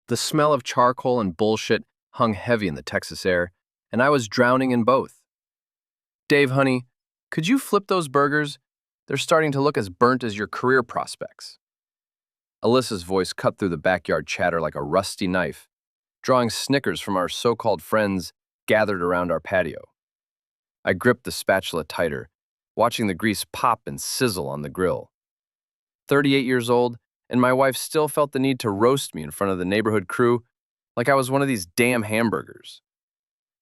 The smell of charcoal and bullshit hung heavy in the Texas air, and I was drowning in both. Dave, honey, could you flip those burgers? They're starting to look as burnt as your career prospects. Alyssa's voice cut through the backyard chatter like a rusty knife, drawing snickers from our so-called friends gathered around our patio. I gripped the spatula tighter, watching the grease pop and sizzle on the grill. 38 years old, and my wife still felt the need to roast me in front of the neighborhood crew like I was one of these damn hamburgers.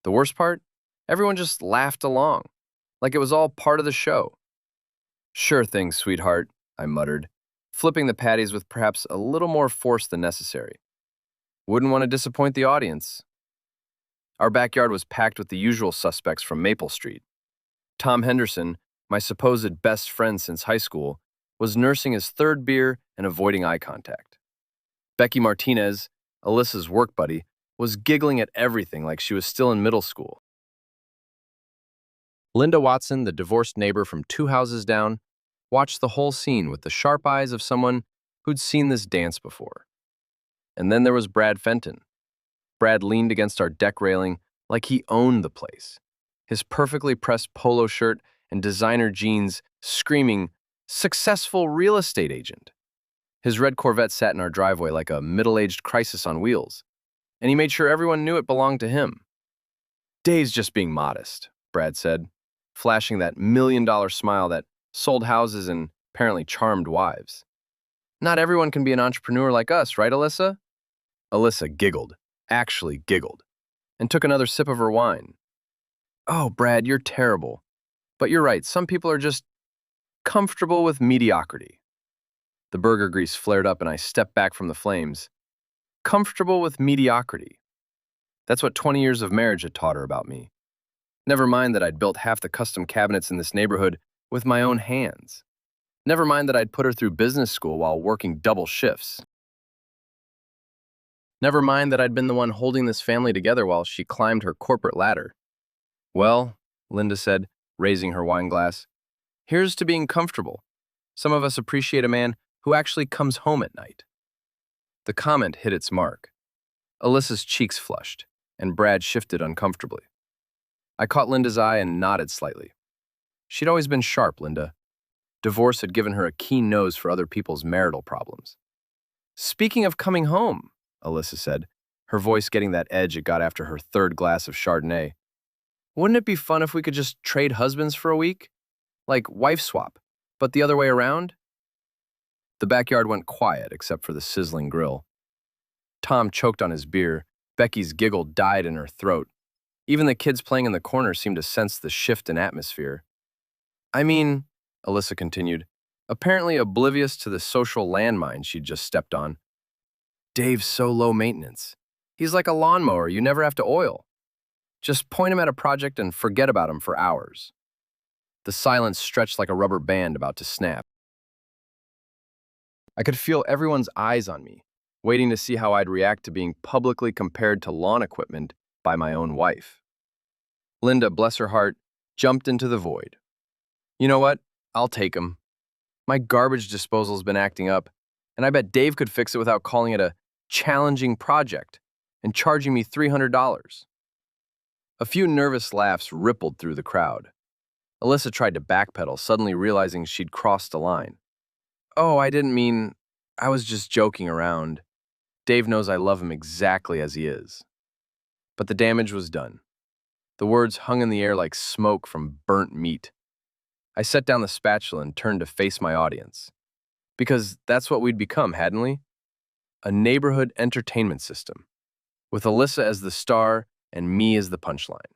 The worst part? Everyone just laughed along, like it was all part of the show. Sure thing, sweetheart, I muttered, flipping the patties with perhaps a little more force than necessary. Wouldn't want to disappoint the audience. Our backyard was packed with the usual suspects from Maple Street. Tom Henderson, my supposed best friend since high school, was nursing his third beer and avoiding eye contact. Becky Martinez, Alyssa's work buddy, was giggling at everything like she was still in middle school. Linda Watson, the divorced neighbor from 2 houses down, watched the whole scene with the sharp eyes of someone who'd seen this dance before. And then there was Brad Fenton. Brad leaned against our deck railing like he owned the place, his perfectly pressed polo shirt and designer jeans screaming, "Successful real estate agent." His red Corvette sat in our driveway like a middle-aged crisis on wheels, and he made sure everyone knew it belonged to him. "Dave's just being modest," Brad said, flashing that million-dollar smile that sold houses and apparently charmed wives. "Not everyone can be an entrepreneur like us, right, Alyssa?" Alyssa giggled, actually giggled, and took another sip of her wine. "Oh, Brad, you're terrible. But you're right, some people are just comfortable with mediocrity." The burger grease flared up and I stepped back from the flames. Comfortable with mediocrity. That's what 20 years of marriage had taught her about me. Never mind that I'd built half the custom cabinets in this neighborhood with my own hands. Never mind that I'd put her through business school while working double shifts. Never mind that I'd been the one holding this family together while she climbed her corporate ladder. "Well," Linda said, raising her wine glass, "here's to being comfortable. Some of us appreciate a man who actually comes home at night." The comment hit its mark. Alyssa's cheeks flushed, and Brad shifted uncomfortably. I caught Linda's eye and nodded slightly. She'd always been sharp, Linda. Divorce had given her a keen nose for other people's marital problems. "Speaking of coming home," Alyssa said, her voice getting that edge it got after her third glass of Chardonnay, "wouldn't it be fun if we could just trade husbands for a week? Like wife swap, but the other way around?" The backyard went quiet except for the sizzling grill. Tom choked on his beer. Becky's giggle died in her throat. Even the kids playing in the corner seemed to sense the shift in atmosphere. "I mean," Alyssa continued, apparently oblivious to the social landmine she'd just stepped on, "Dave's so low maintenance. He's like a lawnmower you never have to oil. Just point him at a project and forget about him for hours." The silence stretched like a rubber band about to snap. I could feel everyone's eyes on me, waiting to see how I'd react to being publicly compared to lawn equipment by my own wife. Linda, bless her heart, jumped into the void. "You know what? I'll take him. My garbage disposal's been acting up, and I bet Dave could fix it without calling it a challenging project and charging me $300. A few nervous laughs rippled through the crowd. Alyssa tried to backpedal, suddenly realizing she'd crossed a line. "Oh, I didn't mean, I was just joking around. Dave knows I love him exactly as he is." But the damage was done. The words hung in the air like smoke from burnt meat. I set down the spatula and turned to face my audience. Because that's what we'd become, hadn't we? A neighborhood entertainment system, with Alyssa as the star and me as the punchline.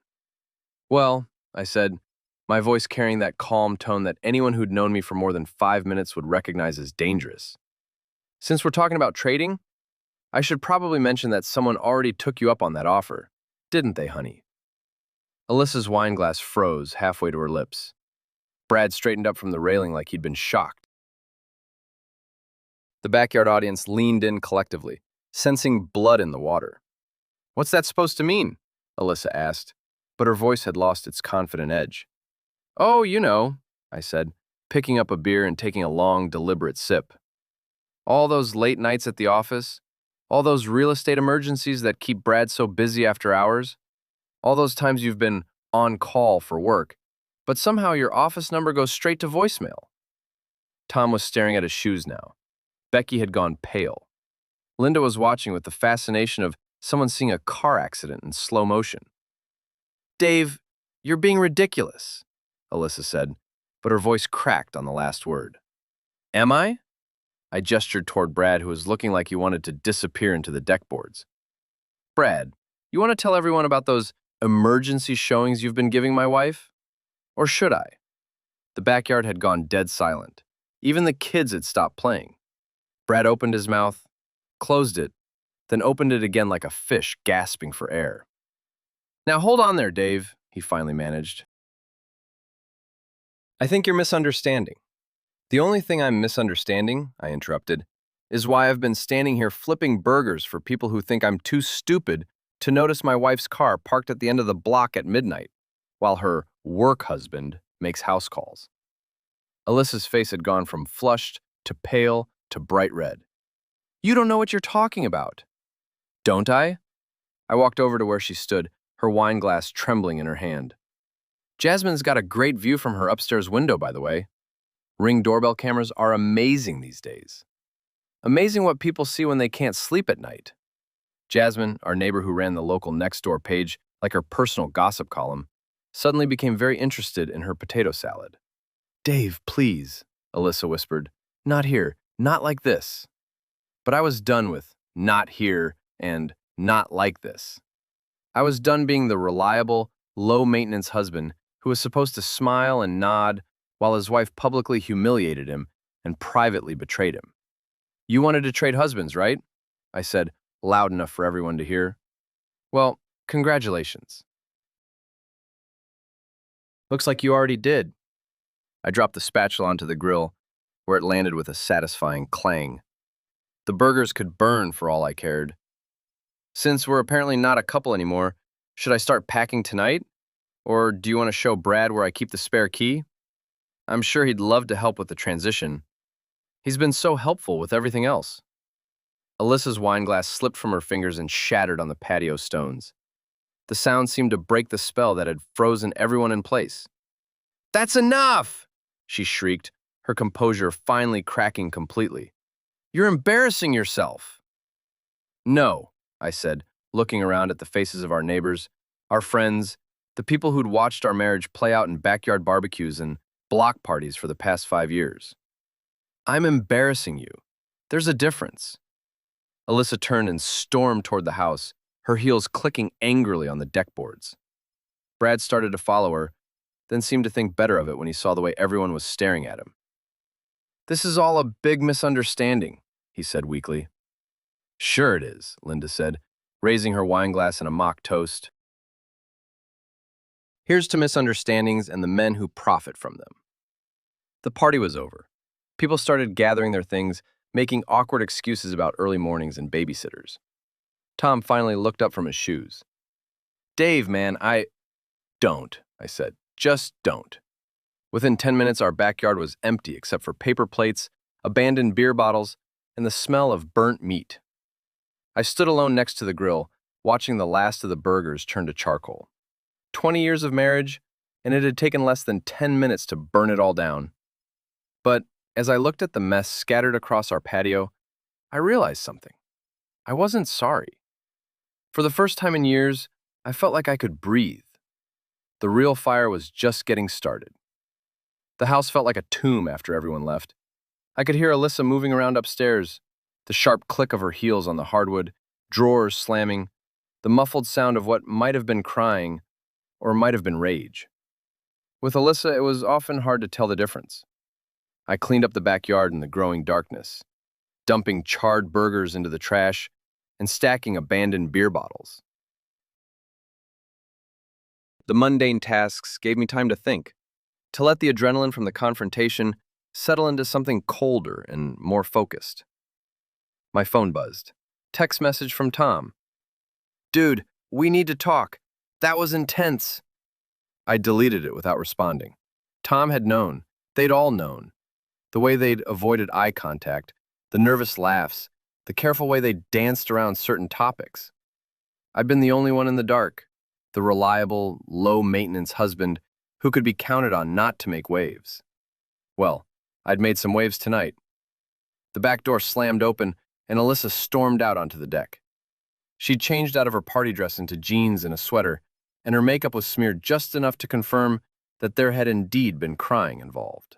"Well," I said, my voice carrying that calm tone that anyone who'd known me for more than 5 minutes would recognize as dangerous. "Since we're talking about trading, I should probably mention that someone already took you up on that offer, didn't they, honey?" Alyssa's wine glass froze halfway to her lips. Brad straightened up from the railing like he'd been shocked. The backyard audience leaned in collectively, sensing blood in the water. "What's that supposed to mean?" Alyssa asked, but her voice had lost its confident edge. "Oh, you know," I said, picking up a beer and taking a long, deliberate sip. "All those late nights at the office, All those real estate emergencies that keep Brad so busy after hours? All those times you've been on call for work, but somehow your office number goes straight to voicemail. Tom was staring at his shoes now. Becky had gone pale. Linda was watching with the fascination of someone seeing a car accident in slow motion. Dave, you're being ridiculous, Alyssa said, but her voice cracked on the last word. Am I? I gestured toward Brad, who was looking like he wanted to disappear into the deck boards. Brad, you want to tell everyone about those emergency showings you've been giving my wife? Or should I? The backyard had gone dead silent. Even the kids had stopped playing. Brad opened his mouth, closed it, then opened it again like a fish gasping for air. Now hold on there, Dave, he finally managed. I think you're misunderstanding. The only thing I'm misunderstanding, I interrupted, is why I've been standing here flipping burgers for people who think I'm too stupid to notice my wife's car parked at the end of the block at midnight, while her work husband makes house calls. Alyssa's face had gone from flushed to pale to bright red. You don't know what you're talking about. Don't I? I walked over to where she stood, her wine glass trembling in her hand. Jasmine's got a great view from her upstairs window, by the way. Ring doorbell cameras are amazing these days. Amazing what people see when they can't sleep at night. Jasmine, our neighbor who ran the local Nextdoor page like her personal gossip column, suddenly became very interested in her potato salad. Dave, please, Alyssa whispered. Not here, not like this. But I was done with not here and not like this. I was done being the reliable, low-maintenance husband who was supposed to smile and nod while his wife publicly humiliated him and privately betrayed him. You wanted to trade husbands, right? I said, loud enough for everyone to hear. Well, congratulations. Looks like you already did. I dropped the spatula onto the grill, where it landed with a satisfying clang. The burgers could burn for all I cared. Since we're apparently not a couple anymore, should I start packing tonight? Or do you want to show Brad where I keep the spare key? I'm sure he'd love to help with the transition. He's been so helpful with everything else. Alyssa's wine glass slipped from her fingers and shattered on the patio stones. The sound seemed to break the spell that had frozen everyone in place. That's enough! She shrieked, her composure finally cracking completely. You're embarrassing yourself. No, I said, looking around at the faces of our neighbors, our friends, the people who'd watched our marriage play out in backyard barbecues and block parties for the past 5 years. I'm embarrassing you. There's a difference. Alyssa turned and stormed toward the house, her heels clicking angrily on the deck boards. Brad started to follow her, then seemed to think better of it when he saw the way everyone was staring at him. This is all a big misunderstanding, he said weakly. Sure it is, Linda said, raising her wine glass in a mock toast. Here's to misunderstandings and the men who profit from them. The party was over. People started gathering their things, making awkward excuses about early mornings and babysitters. Tom finally looked up from his shoes. Dave, man, Don't, I said. Just don't. Within 10 minutes, our backyard was empty except for paper plates, abandoned beer bottles, and the smell of burnt meat. I stood alone next to the grill, watching the last of the burgers turn to charcoal. 20 years of marriage, and it had taken less than 10 minutes to burn it all down. But as I looked at the mess scattered across our patio, I realized something. I wasn't sorry. For the first time in years, I felt like I could breathe. The real fire was just getting started. The house felt like a tomb after everyone left. I could hear Alyssa moving around upstairs, the sharp click of her heels on the hardwood, drawers slamming, the muffled sound of what might have been crying or might have been rage. With Alyssa, it was often hard to tell the difference. I cleaned up the backyard in the growing darkness, dumping charred burgers into the trash and stacking abandoned beer bottles. The mundane tasks gave me time to think, to let the adrenaline from the confrontation settle into something colder and more focused. My phone buzzed. Text message from Tom. Dude, we need to talk. That was intense. I deleted it without responding. Tom had known. They'd all known. The way they'd avoided eye contact, the nervous laughs, the careful way they danced around certain topics. I'd been the only one in the dark, the reliable, low-maintenance husband who could be counted on not to make waves. Well, I'd made some waves tonight. The back door slammed open, and Alyssa stormed out onto the deck. She'd changed out of her party dress into jeans and a sweater, and her makeup was smeared just enough to confirm that there had indeed been crying involved.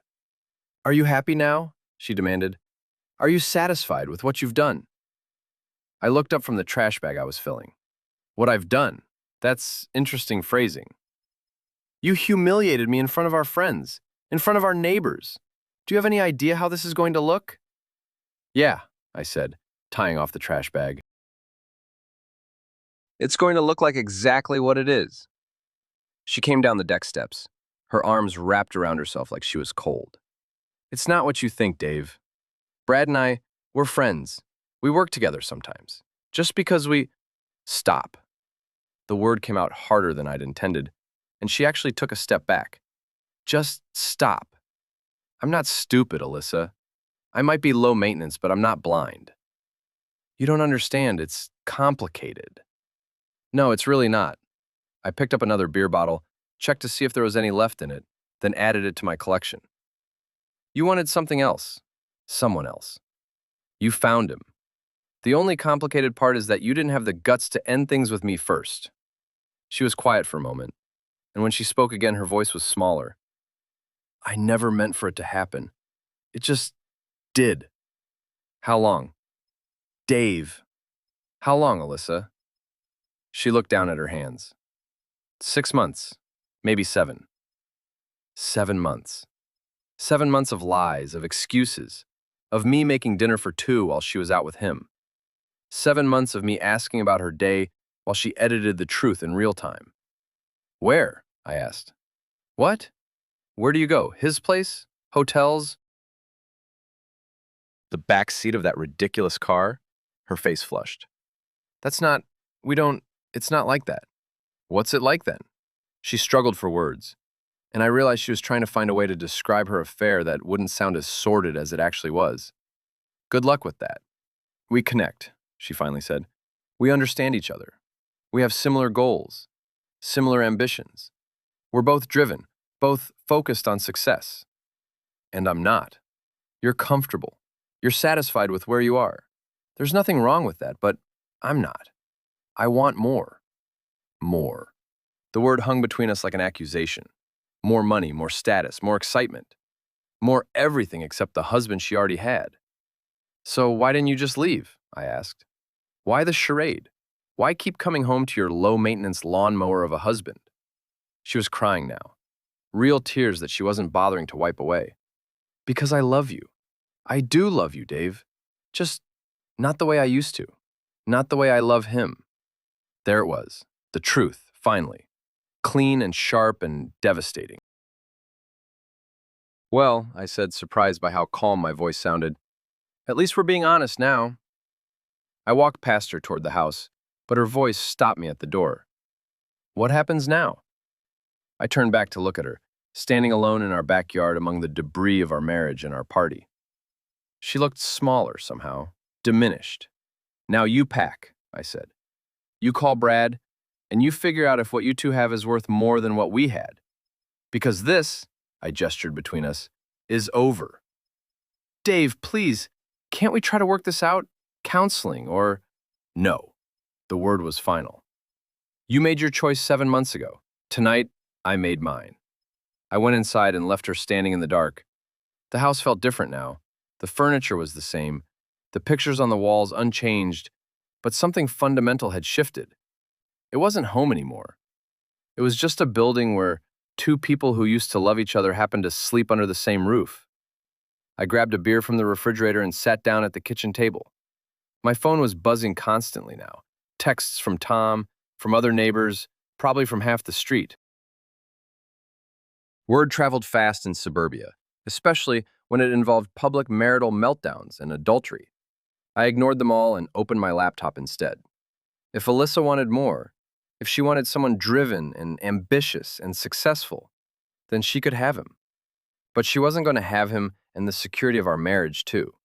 "Are you happy now?" she demanded. "Are you satisfied with what you've done?" I looked up from the trash bag I was filling. "What I've done? That's interesting phrasing. You humiliated me in front of our friends, in front of our neighbors. Do you have any idea how this is going to look?" "Yeah," I said, tying off the trash bag. "It's going to look like exactly what it is." She came down the deck steps, her arms wrapped around herself like she was cold. "It's not what you think, Dave. Brad and I, we're friends. We work together sometimes. Just because we—" "Stop." The word came out harder than I'd intended, and she actually took a step back. "Just stop. I'm not stupid, Alyssa. I might be low maintenance, but I'm not blind. You don't understand. It's complicated." "No, it's really not." I picked up another beer bottle, checked to see if there was any left in it, then added it to my collection. "You wanted something else. Someone else. You found him. The only complicated part is that you didn't have the guts to end things with me first." She was quiet for a moment, and when she spoke again, her voice was smaller. "I never meant for it to happen. It just did." "How long?" "Dave." "How long, Alyssa?" She looked down at her hands. 6 months, maybe 7. 7 months. 7 months of lies, of excuses, of me making dinner for 2 while she was out with him. 7 months of me asking about her day while she edited the truth in real time. "Where?" I asked. "What? Where do you go? His place? Hotels?" "The back seat of that ridiculous car?" Her face flushed. "That's not, it's not like that." "What's it like then?" She struggled for words, and I realized she was trying to find a way to describe her affair that wouldn't sound as sordid as it actually was. "Good luck with that. We connect," she finally said. "We understand each other. We have similar goals, similar ambitions. We're both driven, both focused on success. And I'm not. You're comfortable. You're satisfied with where you are. There's nothing wrong with that, but I'm not. I want more." More. The word hung between us like an accusation. More money, more status, more excitement. More everything except the husband she already had. "So why didn't you just leave?" I asked. "Why the charade? Why keep coming home to your low-maintenance lawnmower of a husband?" She was crying now. Real tears that she wasn't bothering to wipe away. "Because I love you. I do love you, Dave. Just not the way I used to. Not the way I love him." There it was. The truth, finally. Clean and sharp and devastating. "Well," I said, surprised by how calm my voice sounded, "at least we're being honest now." I walked past her toward the house, but her voice stopped me at the door. "What happens now?" I turned back to look at her, standing alone in our backyard among the debris of our marriage and our party. She looked smaller somehow, diminished. "Now you pack," I said. "You call Brad, and you figure out if what you two have is worth more than what we had. Because this," I gestured between us, "is over." "Dave, please, can't we try to work this out? Counseling or—" "No." The word was final. "You made your choice 7 months ago. Tonight, I made mine." I went inside and left her standing in the dark. The house felt different now. The furniture was the same, the pictures on the walls unchanged, but something fundamental had shifted. It wasn't home anymore. It was just a building where 2 people who used to love each other happened to sleep under the same roof. I grabbed a beer from the refrigerator and sat down at the kitchen table. My phone was buzzing constantly now. Texts from Tom, from other neighbors, probably from half the street. Word traveled fast in suburbia, especially when it involved public marital meltdowns and adultery. I ignored them all and opened my laptop instead. If Alyssa wanted more, if she wanted someone driven and ambitious and successful, then she could have him. But she wasn't going to have him and the security of our marriage, too.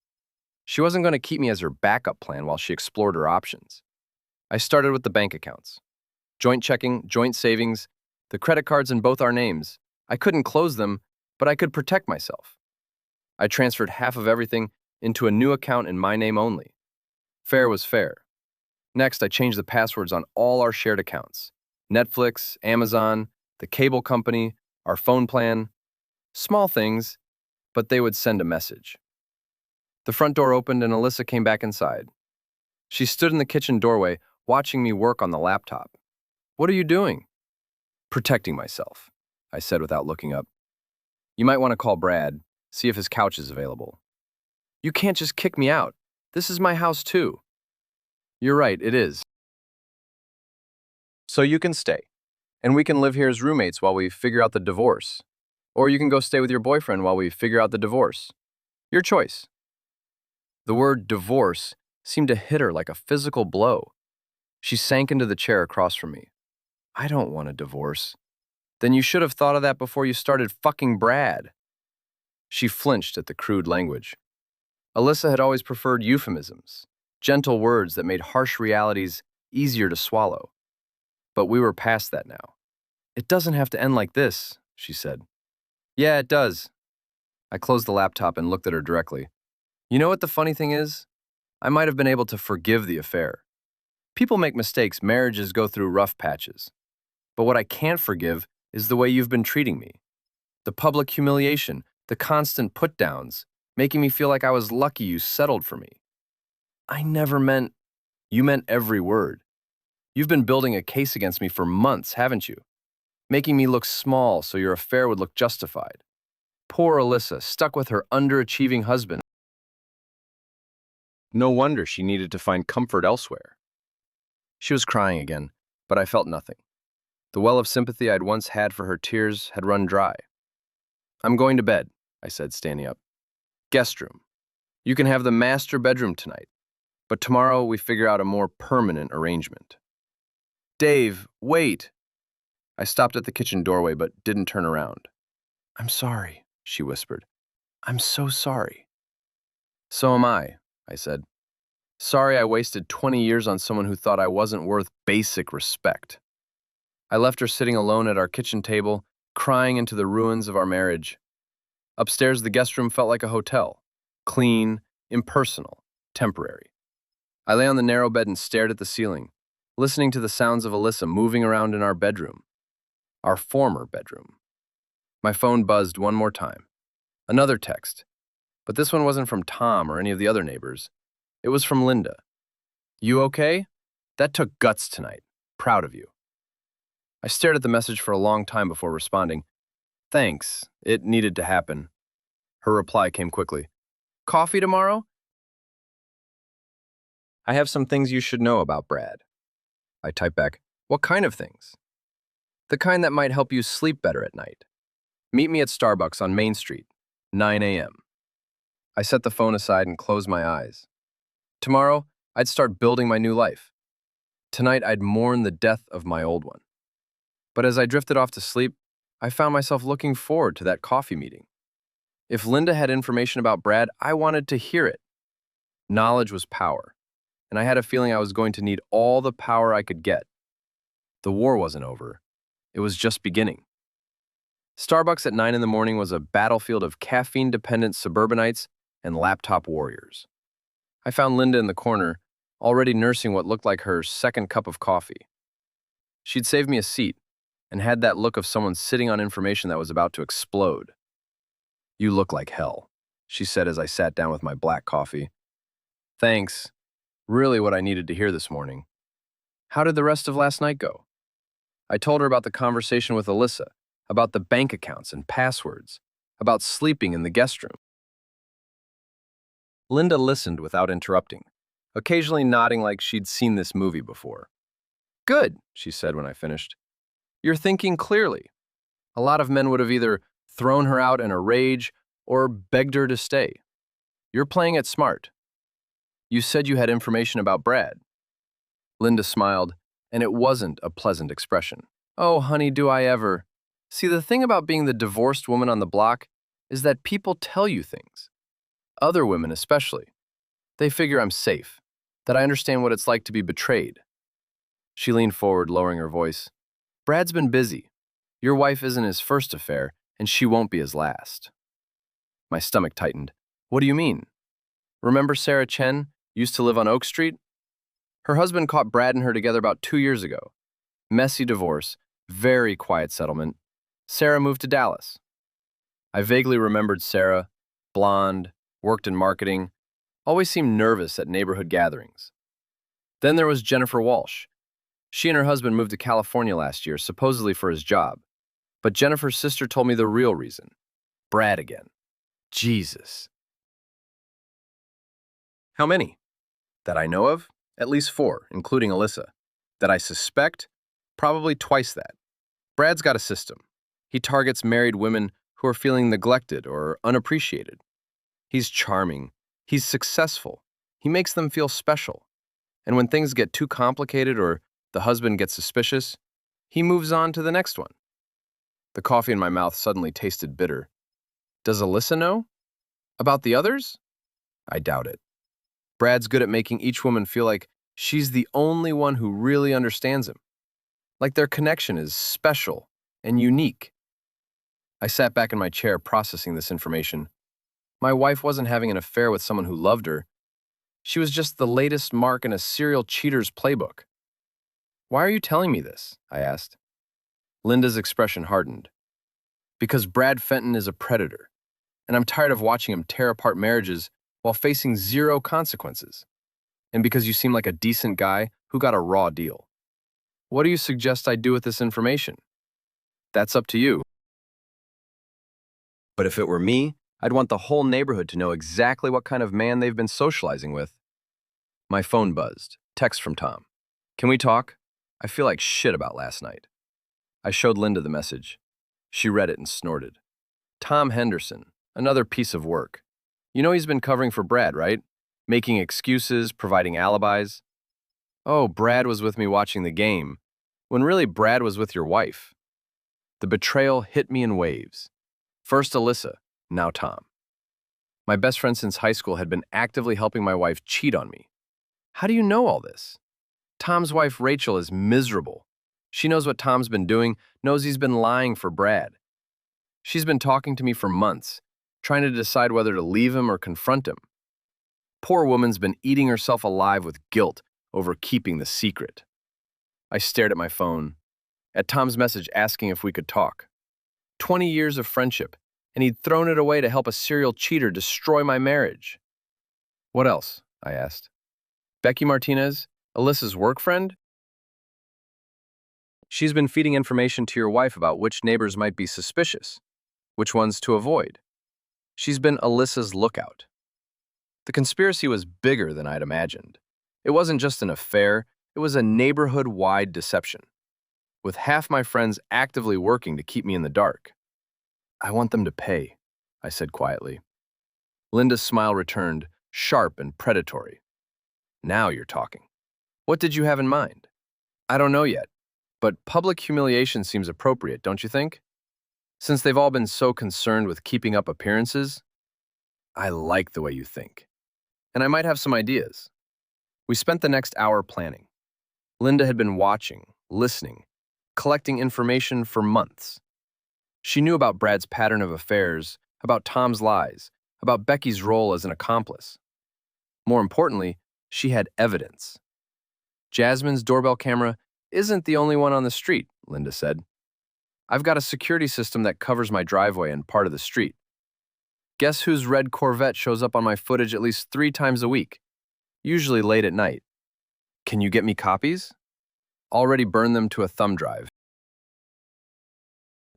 She wasn't going to keep me as her backup plan while she explored her options. I started with the bank accounts. Joint checking, joint savings, the credit cards in both our names. I couldn't close them, but I could protect myself. I transferred half of everything into a new account in my name only. Fair was fair. Next, I changed the passwords on all our shared accounts. Netflix, Amazon, the cable company, our phone plan. Small things, but they would send a message. The front door opened and Alyssa came back inside. She stood in the kitchen doorway, watching me work on the laptop. "What are you doing?" "Protecting myself," I said without looking up. "You might want to call Brad, see if his couch is available." "You can't just kick me out. This is my house too." "You're right, it is. So you can stay, and we can live here as roommates while we figure out the divorce. Or you can go stay with your boyfriend while we figure out the divorce. Your choice." The word divorce seemed to hit her like a physical blow. She sank into the chair across from me. "I don't want a divorce." "Then you should have thought of that before you started fucking Brad." She flinched at the crude language. Alyssa had always preferred euphemisms, gentle words that made harsh realities easier to swallow. But we were past that now. "It doesn't have to end like this," she said. "Yeah, it does." I closed the laptop and looked at her directly. You know what the funny thing is? I might have been able to forgive the affair. People make mistakes, marriages go through rough patches. But what I can't forgive is the way you've been treating me. The public humiliation, the constant put-downs, making me feel like I was lucky you settled for me. I never meant... You meant every word. You've been building a case against me for months, haven't you? Making me look small so your affair would look justified. Poor Alyssa, stuck with her underachieving husband. No wonder she needed to find comfort elsewhere. She was crying again, but I felt nothing. The well of sympathy I'd once had for her tears had run dry. "I'm going to bed," I said, standing up. "Guest room. You can have the master bedroom tonight, but tomorrow we figure out a more permanent arrangement." "Dave, wait!" I stopped at the kitchen doorway but didn't turn around. "I'm sorry," she whispered. "I'm so sorry." "So am I," said. "Sorry I wasted 20 years on someone who thought I wasn't worth basic respect." I left her sitting alone at our kitchen table, crying into the ruins of our marriage. Upstairs, the guest room felt like a hotel. Clean, impersonal, temporary. I lay on the narrow bed and stared at the ceiling, listening to the sounds of Alyssa moving around in our bedroom. Our former bedroom. My phone buzzed one more time. Another text. But this one wasn't from Tom or any of the other neighbors. It was from Linda. "You okay? That took guts tonight. Proud of you." I stared at the message for a long time before responding. "Thanks. It needed to happen." Her reply came quickly. "Coffee tomorrow?" "I have some things you should know about Brad." I typed back, "What kind of things?" "The kind that might help you sleep better at night. Meet me at Starbucks on Main Street, 9 a.m. I set the phone aside and closed my eyes. Tomorrow, I'd start building my new life. Tonight, I'd mourn the death of my old one. But as I drifted off to sleep, I found myself looking forward to that coffee meeting. If Linda had information about Brad, I wanted to hear it. Knowledge was power, and I had a feeling I was going to need all the power I could get. The war wasn't over. It was just beginning. Starbucks at 9 in the morning was a battlefield of caffeine-dependent suburbanites and laptop warriors. I found Linda in the corner, already nursing what looked like her second cup of coffee. She'd saved me a seat and had that look of someone sitting on information that was about to explode. "You look like hell," she said as I sat down with my black coffee. "Thanks. Really what I needed to hear this morning." "How did the rest of last night go?" I told her about the conversation with Alyssa, about the bank accounts and passwords, about sleeping in the guest room. Linda listened without interrupting, occasionally nodding like she'd seen this movie before. "Good," she said when I finished. "You're thinking clearly. A lot of men would have either thrown her out in a rage or begged her to stay. You're playing it smart. You said you had information about Brad." Linda smiled, and it wasn't a pleasant expression. "Oh, honey, do I ever. See, the thing about being the divorced woman on the block is that people tell you things. Other women especially. They figure I'm safe, that I understand what it's like to be betrayed. She leaned forward, lowering her voice. Brad's been busy. Your wife isn't his first affair, and she won't be his last. My stomach tightened. What do you mean? Remember Sarah Chen, used to live on Oak Street? Her husband caught Brad and her together about 2 years ago. Messy divorce, very quiet settlement. Sarah moved to Dallas. I vaguely remembered Sarah, blonde, worked in marketing, always seemed nervous at neighborhood gatherings. Then there was Jennifer Walsh. She and her husband moved to California last year, supposedly for his job. But Jennifer's sister told me the real reason. Brad again. Jesus. How many? That I know of? At least 4, including Alyssa. That I suspect? Probably twice that. Brad's got a system. He targets married women who are feeling neglected or unappreciated. He's charming. He's successful. He makes them feel special. And when things get too complicated or the husband gets suspicious, he moves on to the next one. The coffee in my mouth suddenly tasted bitter. Does Alyssa know? About the others? I doubt it. Brad's good at making each woman feel like she's the only one who really understands him. Like their connection is special and unique. I sat back in my chair processing this information. My wife wasn't having an affair with someone who loved her. She was just the latest mark in a serial cheater's playbook. Why are you telling me this? I asked. Linda's expression hardened. Because Brad Fenton is a predator, and I'm tired of watching him tear apart marriages while facing 0 consequences. And because you seem like a decent guy who got a raw deal. What do you suggest I do with this information? That's up to you. But if it were me, I'd want the whole neighborhood to know exactly what kind of man they've been socializing with. My phone buzzed. Text from Tom. Can we talk? I feel like shit about last night. I showed Linda the message. She read it and snorted. Tom Henderson, another piece of work. You know he's been covering for Brad, right? Making excuses, providing alibis. Oh, Brad was with me watching the game, when really Brad was with your wife. The betrayal hit me in waves. First Alyssa, now Tom. My best friend since high school had been actively helping my wife cheat on me. How do you know all this? Tom's wife, Rachel, is miserable. She knows what Tom's been doing, knows he's been lying for Brad. She's been talking to me for months, trying to decide whether to leave him or confront him. Poor woman's been eating herself alive with guilt over keeping the secret. I stared at my phone, at Tom's message asking if we could talk. 20 years of friendship, and he'd thrown it away to help a serial cheater destroy my marriage. What else? I asked. Becky Martinez, Alyssa's work friend? She's been feeding information to your wife about which neighbors might be suspicious, which ones to avoid. She's been Alyssa's lookout. The conspiracy was bigger than I'd imagined. It wasn't just an affair, it was a neighborhood-wide deception, with half my friends actively working to keep me in the dark. I want them to pay, I said quietly. Linda's smile returned, sharp and predatory. Now you're talking. What did you have in mind? I don't know yet, but public humiliation seems appropriate, don't you think? Since they've all been so concerned with keeping up appearances. I like the way you think. And I might have some ideas. We spent the next hour planning. Linda had been watching, listening, collecting information for months. She knew about Brad's pattern of affairs, about Tom's lies, about Becky's role as an accomplice. More importantly, she had evidence. Jasmine's doorbell camera isn't the only one on the street, Linda said. I've got a security system that covers my driveway and part of the street. Guess whose red Corvette shows up on my footage at least 3 times a week, usually late at night. Can you get me copies? Already burned them to a thumb drive.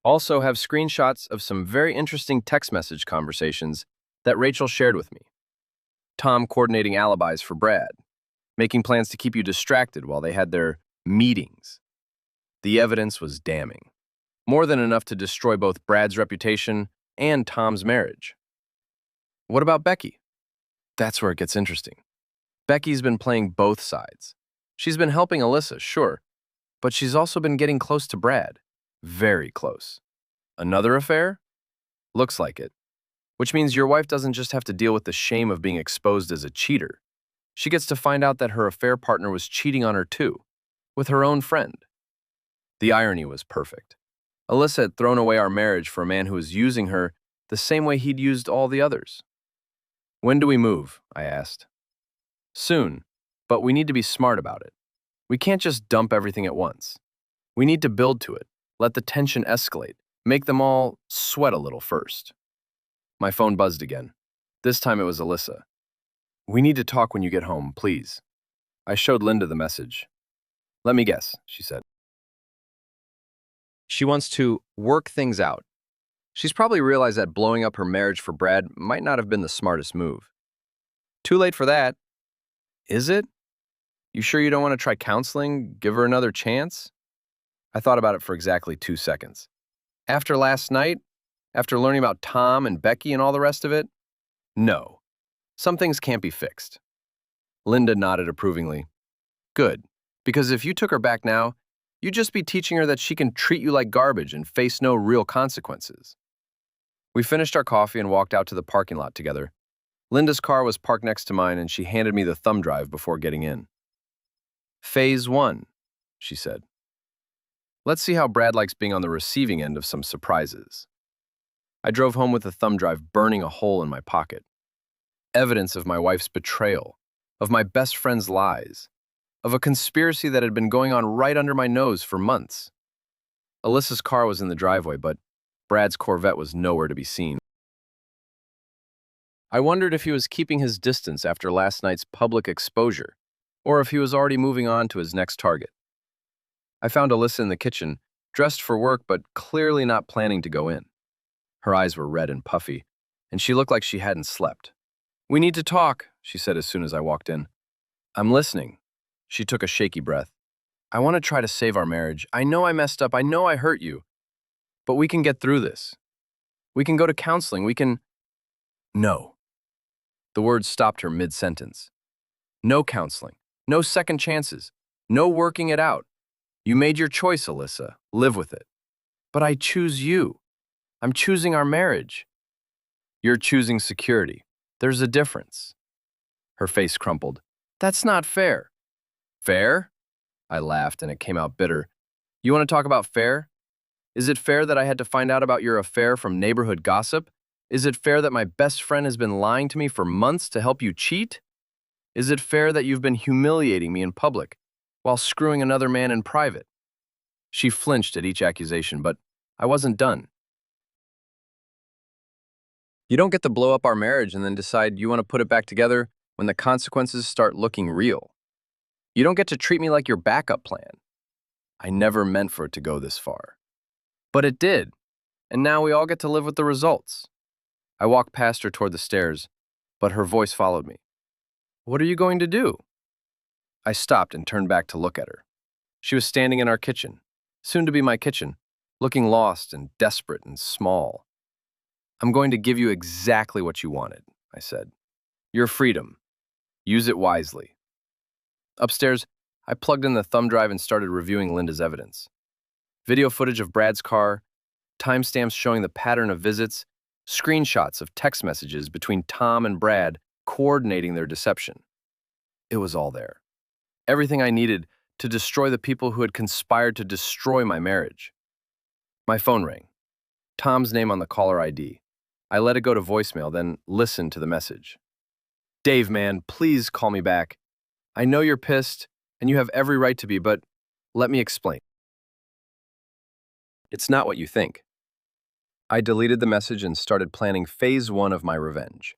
Also have screenshots of some very interesting text message conversations that Rachel shared with me. Tom coordinating alibis for Brad, making plans to keep you distracted while they had their meetings. The evidence was damning. More than enough to destroy both Brad's reputation and Tom's marriage. What about Becky? That's where it gets interesting. Becky's been playing both sides. She's been helping Alyssa, sure, but she's also been getting close to Brad. Very close. Another affair? Looks like it. Which means your wife doesn't just have to deal with the shame of being exposed as a cheater. She gets to find out that her affair partner was cheating on her too, with her own friend. The irony was perfect. Alyssa had thrown away our marriage for a man who was using her the same way he'd used all the others. "When do we move?" I asked. "Soon, but we need to be smart about it. We can't just dump everything at once. We need to build to it, let the tension escalate, make them all sweat a little first." My phone buzzed again. This time it was Alyssa. "We need to talk when you get home, please." I showed Linda the message. "Let me guess," she said. She wants to work things out. She's probably realized that blowing up her marriage for Brad might not have been the smartest move. Too late for that. Is it? You sure you don't want to try counseling? Give her another chance? I thought about it for exactly 2 seconds. After last night, after learning about Tom and Becky and all the rest of it, no. Some things can't be fixed. Linda nodded approvingly. Good, because if you took her back now, you'd just be teaching her that she can treat you like garbage and face no real consequences. We finished our coffee and walked out to the parking lot together. Linda's car was parked next to mine, and she handed me the thumb drive before getting in. "Phase 1, she said. "Let's see how Brad likes being on the receiving end of some surprises." I drove home with the thumb drive burning a hole in my pocket. Evidence of my wife's betrayal, of my best friend's lies, of a conspiracy that had been going on right under my nose for months. Alyssa's car was in the driveway, but Brad's Corvette was nowhere to be seen. I wondered if he was keeping his distance after last night's public exposure, or if he was already moving on to his next target. I found Alyssa in the kitchen, dressed for work but clearly not planning to go in. Her eyes were red and puffy, and she looked like she hadn't slept. "We need to talk," she said as soon as I walked in. "I'm listening." She took a shaky breath. "I want to try to save our marriage. I know I messed up. I know I hurt you. But we can get through this. We can go to counseling. We can—" "No." The words stopped her mid-sentence. "No counseling. No second chances. No working it out. You made your choice, Alyssa. Live with it. But I choose you. I'm choosing our marriage." "You're choosing security. There's a difference." Her face crumpled. "That's not fair." "Fair?" I laughed, and it came out bitter. "You want to talk about fair? Is it fair that I had to find out about your affair from neighborhood gossip? Is it fair that my best friend has been lying to me for months to help you cheat? Is it fair that you've been humiliating me in public while screwing another man in private?" She flinched at each accusation, but I wasn't done. "You don't get to blow up our marriage and then decide you want to put it back together when the consequences start looking real. You don't get to treat me like your backup plan." I never meant for it to go this far. But it did, and now we all get to live with the results. I walked past her toward the stairs, but her voice followed me. "What are you going to do?" I stopped and turned back to look at her. She was standing in our kitchen, soon to be my kitchen, looking lost and desperate and small. "I'm going to give you exactly what you wanted," I said. "Your freedom. Use it wisely." Upstairs, I plugged in the thumb drive and started reviewing Linda's evidence. Video footage of Brad's car, timestamps showing the pattern of visits, screenshots of text messages between Tom and Brad coordinating their deception. It was all there. Everything I needed to destroy the people who had conspired to destroy my marriage. My phone rang. Tom's name on the caller ID. I let it go to voicemail, then listened to the message. "Dave, man, please call me back. I know you're pissed, and you have every right to be, but let me explain. It's not what you think." I deleted the message and started planning phase 1 of my revenge.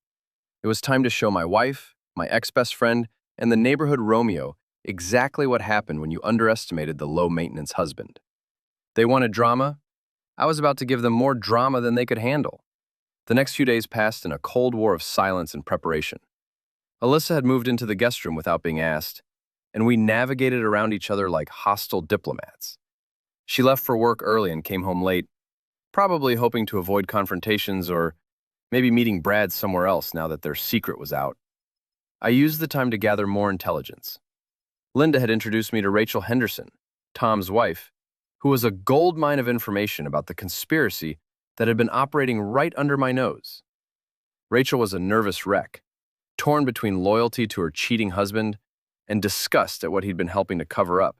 It was time to show my wife, my ex-best friend, and the neighborhood Romeo exactly what happened when you underestimated the low-maintenance husband. They wanted drama. I was about to give them more drama than they could handle. The next few days passed in a cold war of silence and preparation. Alyssa had moved into the guest room without being asked, and we navigated around each other like hostile diplomats. She left for work early and came home late, probably hoping to avoid confrontations or maybe meeting Brad somewhere else now that their secret was out. I used the time to gather more intelligence. Linda had introduced me to Rachel Henderson, Tom's wife, who was a goldmine of information about the conspiracy that had been operating right under my nose. Rachel was a nervous wreck, torn between loyalty to her cheating husband and disgust at what he'd been helping to cover up.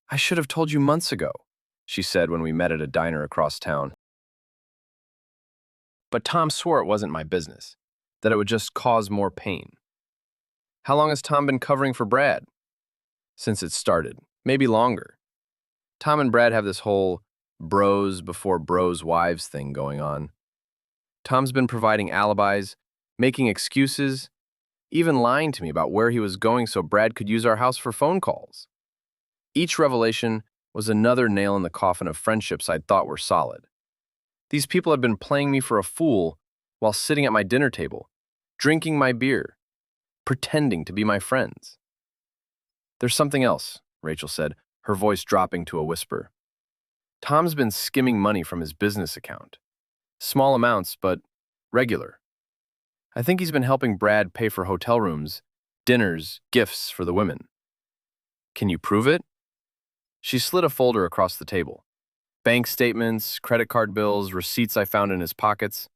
"I should have told you months ago," she said when we met at a diner across town. But Tom swore it wasn't my business, that it would just cause more pain. How long has Tom been covering for Brad? Since it started, maybe longer. Tom and Brad have this whole bros before bros wives thing going on. Tom's been providing alibis, making excuses, even lying to me about where he was going so Brad could use our house for phone calls. Each revelation was another nail in the coffin of friendships I'd thought were solid. These people had been playing me for a fool while sitting at my dinner table, drinking my beer, pretending to be my friends. "There's something else," Rachel said, her voice dropping to a whisper. "Tom's been skimming money from his business account. Small amounts, but regular. I think he's been helping Brad pay for hotel rooms, dinners, gifts for the women." "Can you prove it?" She slid a folder across the table. Bank statements, credit card bills, receipts I found in his pockets.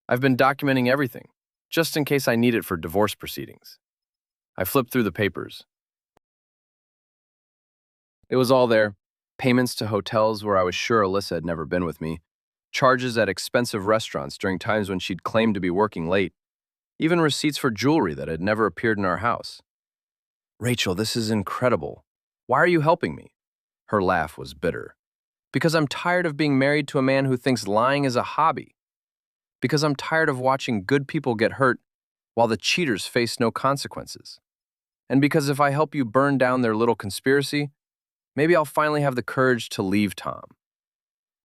I've been documenting everything, just in case I need it for divorce proceedings. I flipped through the papers. It was all there. Payments to hotels where I was sure Alyssa had never been with me. Charges at expensive restaurants during times when she'd claimed to be working late. Even receipts for jewelry that had never appeared in our house. "Rachel, this is incredible. Why are you helping me?" Her laugh was bitter. "Because I'm tired of being married to a man who thinks lying is a hobby. Because I'm tired of watching good people get hurt while the cheaters face no consequences. And because if I help you burn down their little conspiracy, maybe I'll finally have the courage to leave Tom."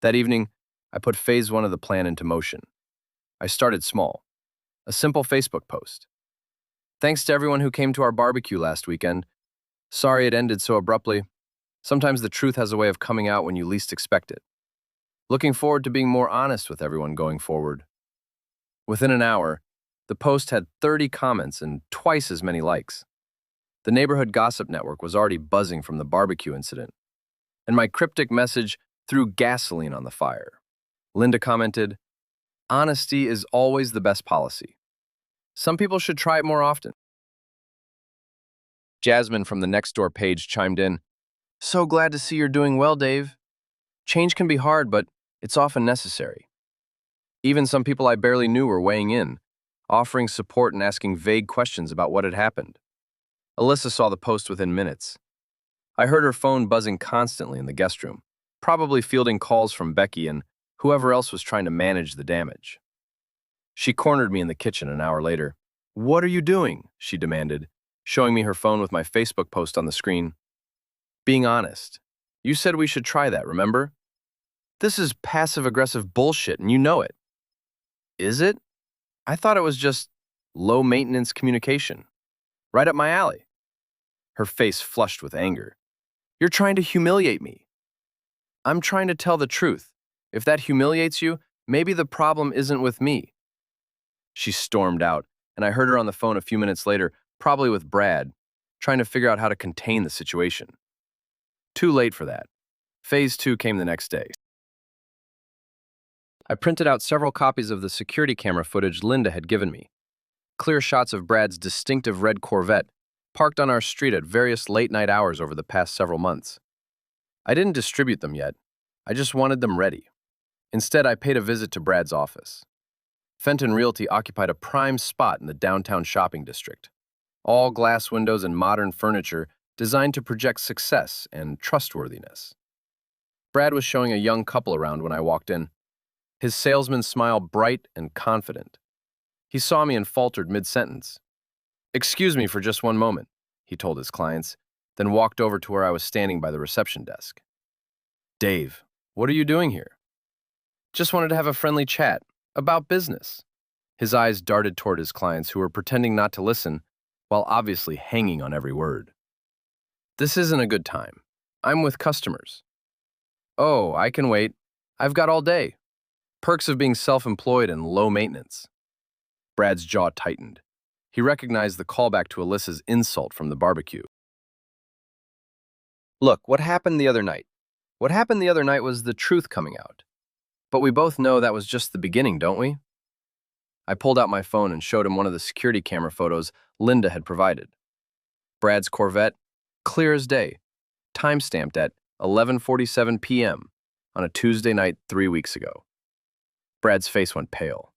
That evening, I put phase 1 of the plan into motion. I started small. A simple Facebook post. "Thanks to everyone who came to our barbecue last weekend. Sorry it ended so abruptly. Sometimes the truth has a way of coming out when you least expect it. Looking forward to being more honest with everyone going forward." Within an hour, the post had 30 comments and twice as many likes. The neighborhood gossip network was already buzzing from the barbecue incident, and my cryptic message threw gasoline on the fire. Linda commented, "Honesty is always the best policy. Some people should try it more often." Jasmine from the next door page chimed in, "So glad to see you're doing well, Dave. Change can be hard, but it's often necessary." Even some people I barely knew were weighing in, offering support and asking vague questions about what had happened. Alyssa saw the post within minutes. I heard her phone buzzing constantly in the guest room, probably fielding calls from Becky and whoever else was trying to manage the damage. She cornered me in the kitchen an hour later. "What are you doing?" she demanded, showing me her phone with my Facebook post on the screen. "Being honest. You said we should try that, remember? This is passive-aggressive bullshit, and you know it." "Is it? I thought it was just low-maintenance communication. Right up my alley." Her face flushed with anger. "You're trying to humiliate me." "I'm trying to tell the truth. If that humiliates you, maybe the problem isn't with me." She stormed out, and I heard her on the phone a few minutes later, probably with Brad, trying to figure out how to contain the situation. Too late for that. Phase 2 came the next day. I printed out several copies of the security camera footage Linda had given me. Clear shots of Brad's distinctive red Corvette, parked on our street at various late-night hours over the past several months. I didn't distribute them yet. I just wanted them ready. Instead, I paid a visit to Brad's office. Fenton Realty occupied a prime spot in the downtown shopping district. All glass windows and modern furniture designed to project success and trustworthiness. Brad was showing a young couple around when I walked in. His salesman smile bright and confident. He saw me and faltered mid-sentence. "Excuse me for just one moment," he told his clients, then walked over to where I was standing by the reception desk. "Dave, what are you doing here?" "Just wanted to have a friendly chat about business." His eyes darted toward his clients who were pretending not to listen, while obviously hanging on every word. "This isn't a good time. I'm with customers." "Oh, I can wait. I've got all day. Perks of being self-employed and low maintenance." Brad's jaw tightened. He recognized the callback to Alyssa's insult from the barbecue. "Look, what happened the other night? What happened the other night was the truth coming out. But we both know that was just the beginning, don't we?" I pulled out my phone and showed him one of the security camera photos Linda had provided. Brad's Corvette, clear as day, time-stamped at 11:47 p.m. on a Tuesday night 3 weeks ago. Brad's face went pale.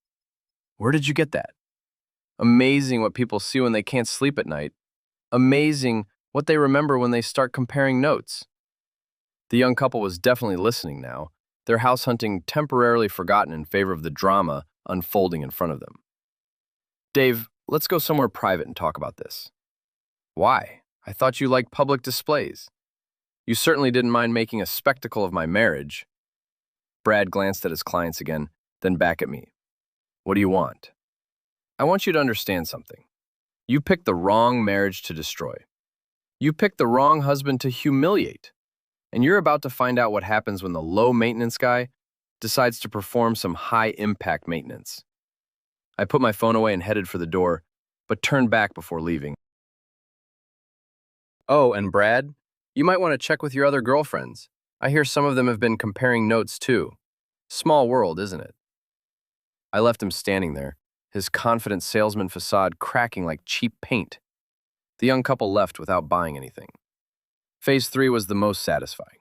Where did you get that? Amazing what people see when they can't sleep at night. Amazing what they remember when they start comparing notes. The young couple was definitely listening now, their house hunting temporarily forgotten in favor of the drama unfolding in front of them. Dave, let's go somewhere private and talk about this. Why? I thought you liked public displays. You certainly didn't mind making a spectacle of my marriage. Brad glanced at his clients again, then back at me. What do you want? I want you to understand something. You picked the wrong marriage to destroy. You picked the wrong husband to humiliate. And you're about to find out what happens when the low-maintenance guy decides to perform some high-impact maintenance. I put my phone away and headed for the door, but turned back before leaving. Oh, and Brad, you might want to check with your other girlfriends. I hear some of them have been comparing notes too. Small world, isn't it? I left him standing there, his confident salesman facade cracking like cheap paint. The young couple left without buying anything. Phase 3 was the most satisfying.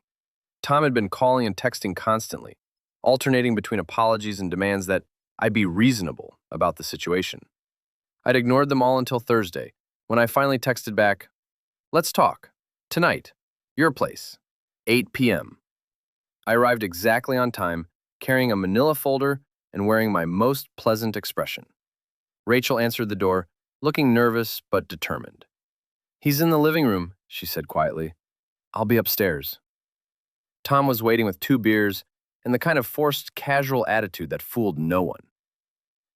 Tom had been calling and texting constantly, alternating between apologies and demands that I be reasonable about the situation. I'd ignored them all until Thursday, when I finally texted back, "Let's talk. Tonight. Your place. 8 p.m. I arrived exactly on time, carrying a manila folder and wearing my most pleasant expression. Rachel answered the door, looking nervous but determined. "He's in the living room," she said quietly. "I'll be upstairs." Tom was waiting with 2 beers and the kind of forced, casual attitude that fooled no one.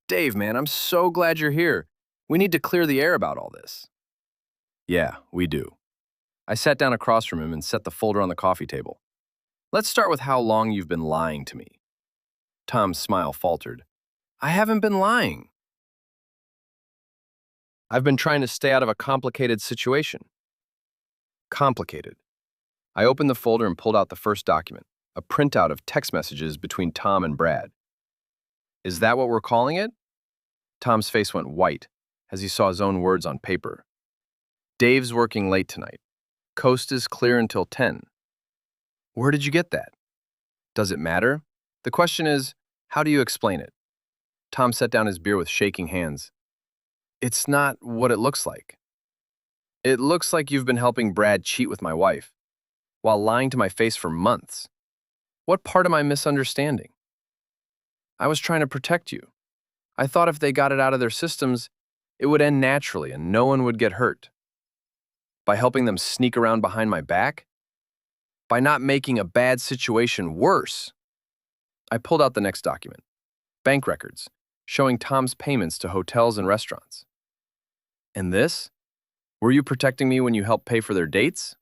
"Dave, man, I'm so glad you're here. We need to clear the air about all this." "Yeah, we do." I sat down across from him and set the folder on the coffee table. "Let's start with how long you've been lying to me." Tom's smile faltered. "I haven't been lying. I've been trying to stay out of a complicated situation." Complicated. I opened the folder and pulled out the first document, a printout of text messages between Tom and Brad. "Is that what we're calling it?" Tom's face went white as he saw his own words on paper. "Dave's working late tonight. Coast is clear until 10. Where did you get that? Does it matter? The question is, how do you explain it?" Tom set down his beer with shaking hands. "It's not what it looks like. It looks like you've been helping Brad cheat with my wife, while lying to my face for months. What part am I misunderstanding? I was trying to protect you. I thought if they got it out of their systems, it would end naturally and no one would get hurt. By helping them sneak around behind my back? By not making a bad situation worse." I pulled out the next document. Bank records, showing Tom's payments to hotels and restaurants. "And this? Were you protecting me when you helped pay for their dates?"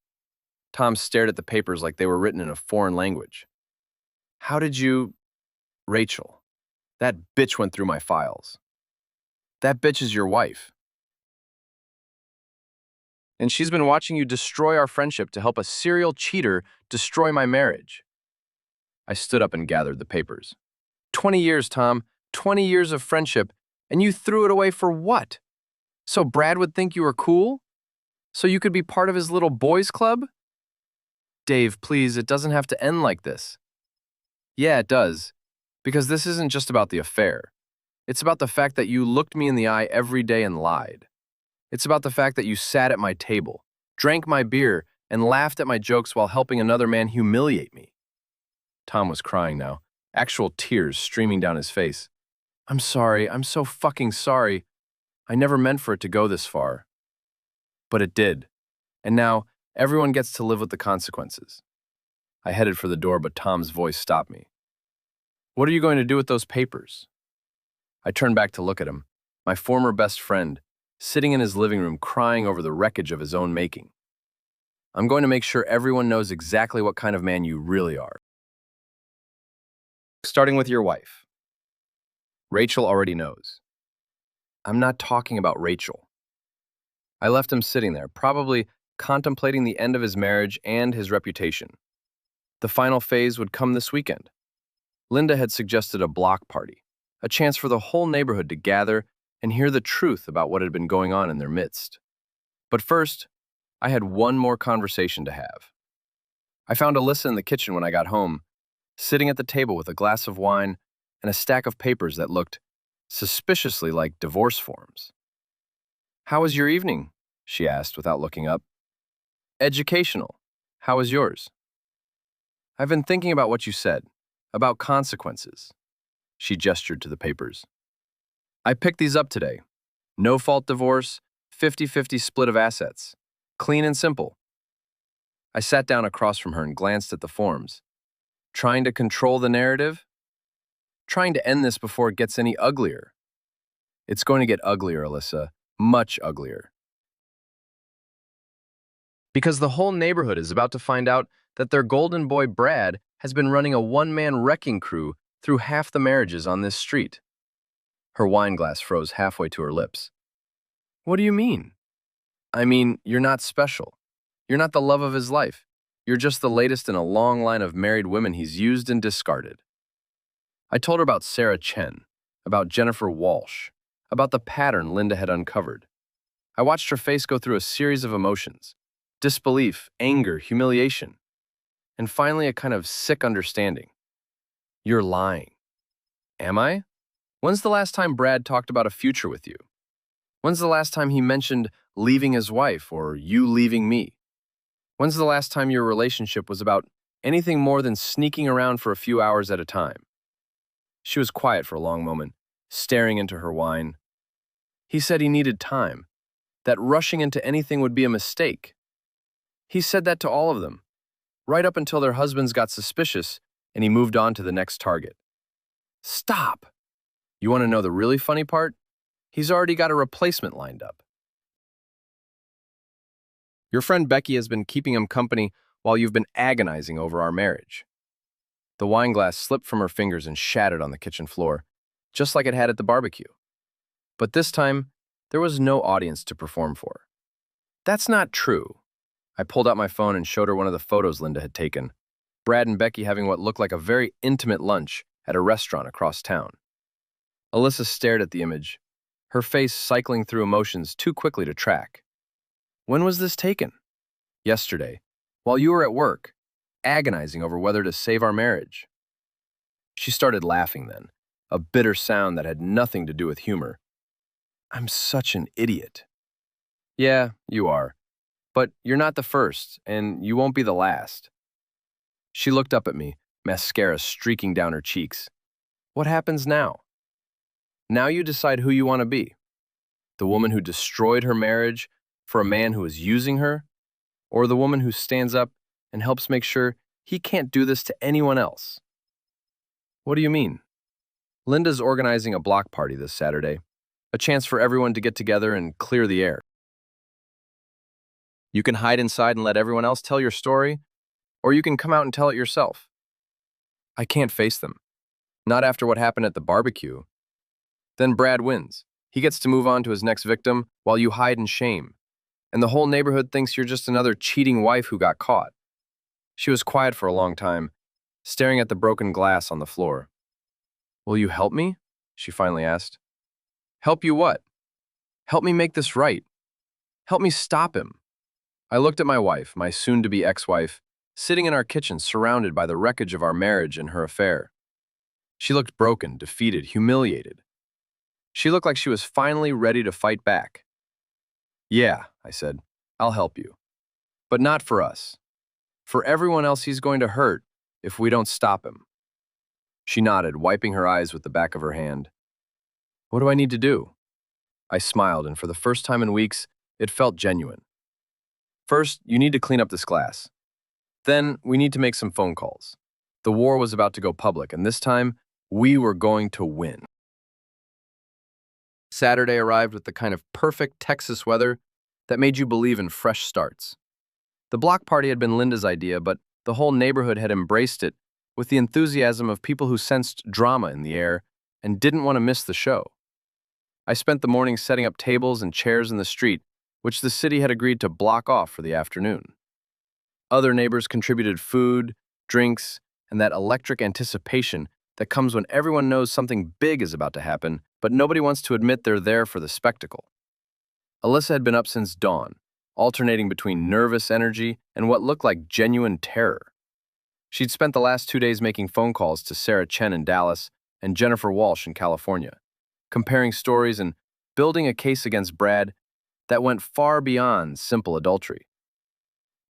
Tom stared at the papers like they were written in a foreign language. "How did you—" "Rachel. That bitch went through my files. That bitch is your wife. And she's been watching you destroy our friendship to help a serial cheater destroy my marriage." I stood up and gathered the papers. 20 years, Tom. 20 years of friendship, and you threw it away for what? So Brad would think you were cool? So you could be part of his little boys club? Dave, please, it doesn't have to end like this. Yeah, it does. Because this isn't just about the affair. It's about the fact that you looked me in the eye every day and lied. It's about the fact that you sat at my table, drank my beer, and laughed at my jokes while helping another man humiliate me. Tom was crying now, actual tears streaming down his face. "I'm sorry. I'm so fucking sorry. I never meant for it to go this far." But it did. And now, everyone gets to live with the consequences. I headed for the door, but Tom's voice stopped me. "What are you going to do with those papers?" I turned back to look at him, my former best friend, sitting in his living room crying over the wreckage of his own making. "I'm going to make sure everyone knows exactly what kind of man you really are. Starting with your wife. Rachel already knows." I'm not talking about Rachel. I left him sitting there, probably contemplating the end of his marriage and his reputation. The final phase would come this weekend. Linda had suggested a block party, a chance for the whole neighborhood to gather and hear the truth about what had been going on in their midst. But first, I had one more conversation to have. I found Alyssa in the kitchen when I got home, sitting at the table with a glass of wine and a stack of papers that looked suspiciously like divorce forms. "How was your evening?" she asked without looking up. "Educational. How was yours?" "I've been thinking about what you said, about consequences." She gestured to the papers. "I picked these up today. No-fault divorce, 50-50 split of assets. Clean and simple." I sat down across from her and glanced at the forms. Trying to control the narrative? Trying to end this before it gets any uglier. It's going to get uglier, Alyssa. Much uglier. Because the whole neighborhood is about to find out that their golden boy Brad has been running a one-man wrecking crew through half the marriages on this street. Her wine glass froze halfway to her lips. "What do you mean?" "I mean, you're not special. You're not the love of his life. You're just the latest in a long line of married women he's used and discarded." I told her about Sarah Chen, about Jennifer Walsh, about the pattern Linda had uncovered. I watched her face go through a series of emotions: disbelief, anger, humiliation, and finally a kind of sick understanding. "You're lying." "Am I? When's the last time Brad talked about a future with you? When's the last time he mentioned leaving his wife or you leaving me? When's the last time your relationship was about anything more than sneaking around for a few hours at a time?" She was quiet for a long moment, staring into her wine. "He said he needed time, that rushing into anything would be a mistake. He said that to all of them, right up until their husbands got suspicious and he moved on to the next target." "Stop! You want to know the really funny part? He's already got a replacement lined up. Your friend Becky has been keeping him company while you've been agonizing over our marriage." The wine glass slipped from her fingers and shattered on the kitchen floor, just like it had at the barbecue. But this time, there was no audience to perform for. "That's not true." I pulled out my phone and showed her one of the photos Linda had taken. Brad and Becky having what looked like a very intimate lunch at a restaurant across town. Alyssa stared at the image, her face cycling through emotions too quickly to track. "When was this taken?" "Yesterday, while you were at work, agonizing over whether to save our marriage." She started laughing then, a bitter sound that had nothing to do with humor. "I'm such an idiot." "Yeah, you are. But you're not the first, and you won't be the last." She looked up at me, mascara streaking down her cheeks. "What happens now?" "Now you decide who you want to be. The woman who destroyed her marriage for a man who is using her, or the woman who stands up and helps make sure he can't do this to anyone else." "What do you mean?" "Linda's organizing a block party this Saturday, a chance for everyone to get together and clear the air. You can hide inside and let everyone else tell your story, or you can come out and tell it yourself." "I can't face them. Not after what happened at the barbecue." "Then Brad wins. He gets to move on to his next victim while you hide in shame. And the whole neighborhood thinks you're just another cheating wife who got caught." She was quiet for a long time, staring at the broken glass on the floor. "Will you help me?" she finally asked. "Help you what?" "Help me make this right. Help me stop him." I looked at my wife, my soon-to-be ex-wife, sitting in our kitchen surrounded by the wreckage of our marriage and her affair. She looked broken, defeated, humiliated. She looked like she was finally ready to fight back. "Yeah," I said, "I'll help you. But not for us. For everyone else he's going to hurt if we don't stop him." She nodded, wiping her eyes with the back of her hand. "What do I need to do?" I smiled, and for the first time in weeks, it felt genuine. "First, you need to clean up this glass. Then, we need to make some phone calls. The war was about to go public, and this time, we were going to win." Saturday arrived with the kind of perfect Texas weather that made you believe in fresh starts. The block party had been Linda's idea, but the whole neighborhood had embraced it with the enthusiasm of people who sensed drama in the air and didn't want to miss the show. I spent the morning setting up tables and chairs in the street, which the city had agreed to block off for the afternoon. Other neighbors contributed food, drinks, and that electric anticipation that comes when everyone knows something big is about to happen, but nobody wants to admit they're there for the spectacle. Alyssa had been up since dawn, alternating between nervous energy and what looked like genuine terror. She'd spent the last 2 days making phone calls to Sarah Chen in Dallas and Jennifer Walsh in California, comparing stories and building a case against Brad that went far beyond simple adultery.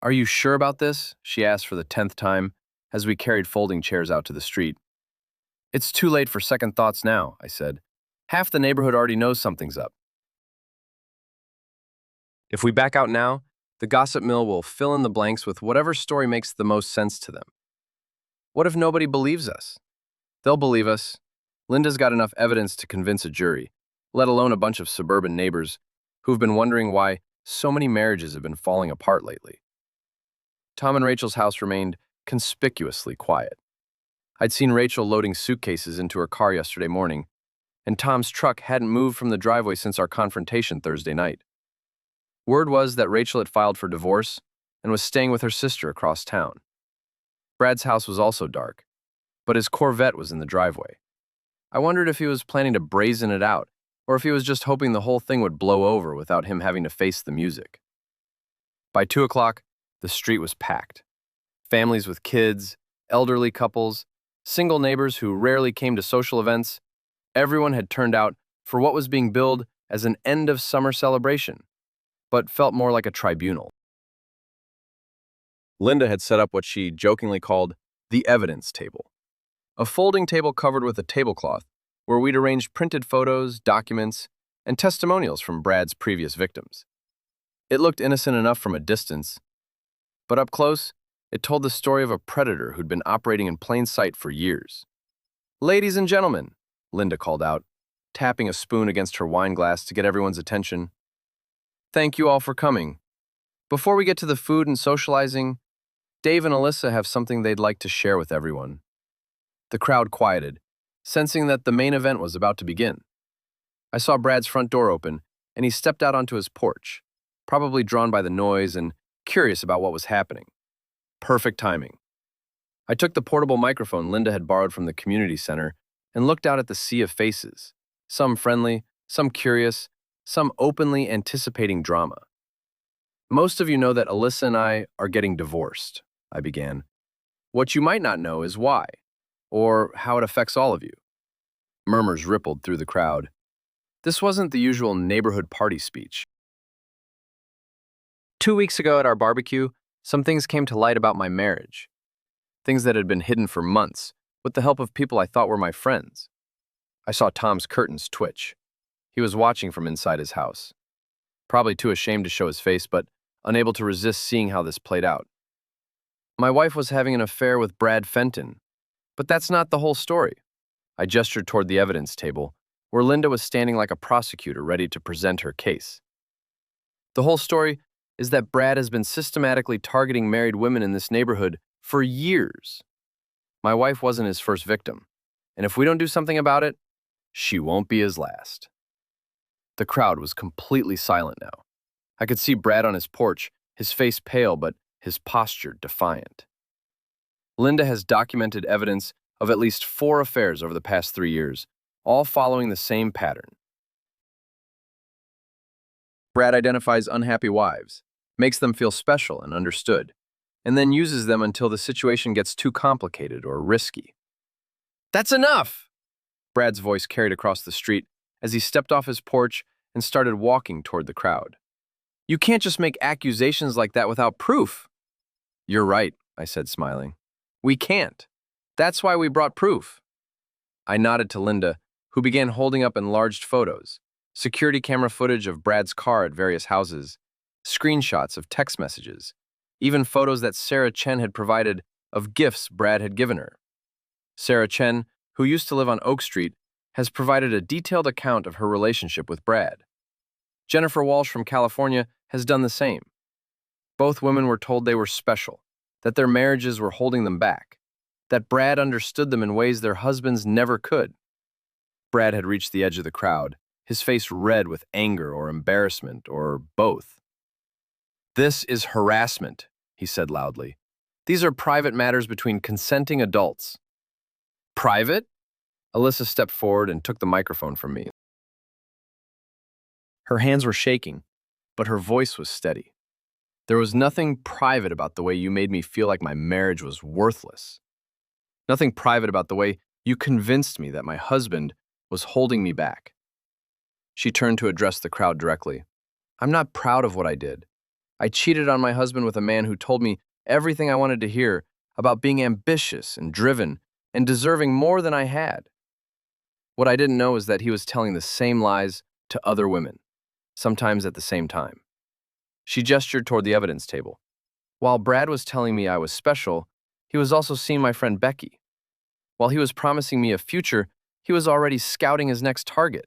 "Are you sure about this?" she asked for the 10th time as we carried folding chairs out to the street. "It's too late for second thoughts now," I said. "Half the neighborhood already knows something's up. If we back out now, the gossip mill will fill in the blanks with whatever story makes the most sense to them. What if nobody believes us? They'll believe us. Linda's got enough evidence to convince a jury, let alone a bunch of suburban neighbors who've been wondering why so many marriages have been falling apart lately." Tom and Rachel's house remained conspicuously quiet. I'd seen Rachel loading suitcases into her car yesterday morning, and Tom's truck hadn't moved from the driveway since our confrontation Thursday night. Word was that Rachel had filed for divorce and was staying with her sister across town. Brad's house was also dark, but his Corvette was in the driveway. I wondered if he was planning to brazen it out, or if he was just hoping the whole thing would blow over without him having to face the music. By 2 o'clock, the street was packed. Families with kids, elderly couples, single neighbors who rarely came to social events, everyone had turned out for what was being billed as an end-of-summer celebration, but felt more like a tribunal. Linda had set up what she jokingly called the evidence table, a folding table covered with a tablecloth where we'd arranged printed photos, documents, and testimonials from Brad's previous victims. It looked innocent enough from a distance, but up close, it told the story of a predator who'd been operating in plain sight for years. "Ladies and gentlemen," Linda called out, tapping a spoon against her wine glass to get everyone's attention. "Thank you all for coming. Before we get to the food and socializing, Dave and Alyssa have something they'd like to share with everyone." The crowd quieted, sensing that the main event was about to begin. I saw Brad's front door open, and he stepped out onto his porch, probably drawn by the noise and curious about what was happening. Perfect timing. I took the portable microphone Linda had borrowed from the community center and looked out at the sea of faces, some friendly, some curious, some openly anticipating drama. "Most of you know that Alyssa and I are getting divorced," I began. "What you might not know is why, or how it affects all of you." Murmurs rippled through the crowd. This wasn't the usual neighborhood party speech. 2 weeks ago at our barbecue, some things came to light about my marriage. Things that had been hidden for months, with the help of people I thought were my friends. I saw Tom's curtains twitch. He was watching from inside his house. Probably too ashamed to show his face, but unable to resist seeing how this played out. My wife was having an affair with Brad Fenton, but that's not the whole story. I gestured toward the evidence table, where Linda was standing like a prosecutor ready to present her case. The whole story is that Brad has been systematically targeting married women in this neighborhood for years. My wife wasn't his first victim, and if we don't do something about it, she won't be his last. The crowd was completely silent now. I could see Brad on his porch, his face pale but his posture defiant. Linda has documented evidence of at least 4 affairs over the past 3 years, all following the same pattern. Brad identifies unhappy wives, makes them feel special and understood, and then uses them until the situation gets too complicated or risky. "That's enough!" Brad's voice carried across the street as he stepped off his porch and started walking toward the crowd. "You can't just make accusations like that without proof." "You're right," I said, smiling. "We can't. That's why we brought proof." I nodded to Linda, who began holding up enlarged photos, security camera footage of Brad's car at various houses, screenshots of text messages, even photos that Sarah Chen had provided of gifts Brad had given her. Sarah Chen, who used to live on Oak Street, has provided a detailed account of her relationship with Brad. Jennifer Walsh from California has done the same. Both women were told they were special, that their marriages were holding them back, that Brad understood them in ways their husbands never could. Brad had reached the edge of the crowd, his face red with anger or embarrassment or both. "This is harassment," he said loudly. "These are private matters between consenting adults." "Private?" Alyssa stepped forward and took the microphone from me. Her hands were shaking, but her voice was steady. There was nothing private about the way you made me feel like my marriage was worthless. Nothing private about the way you convinced me that my husband was holding me back. She turned to address the crowd directly. I'm not proud of what I did. I cheated on my husband with a man who told me everything I wanted to hear about being ambitious and driven and deserving more than I had. What I didn't know is that he was telling the same lies to other women, sometimes at the same time. She gestured toward the evidence table. While Brad was telling me I was special, he was also seeing my friend Becky. While he was promising me a future, he was already scouting his next target.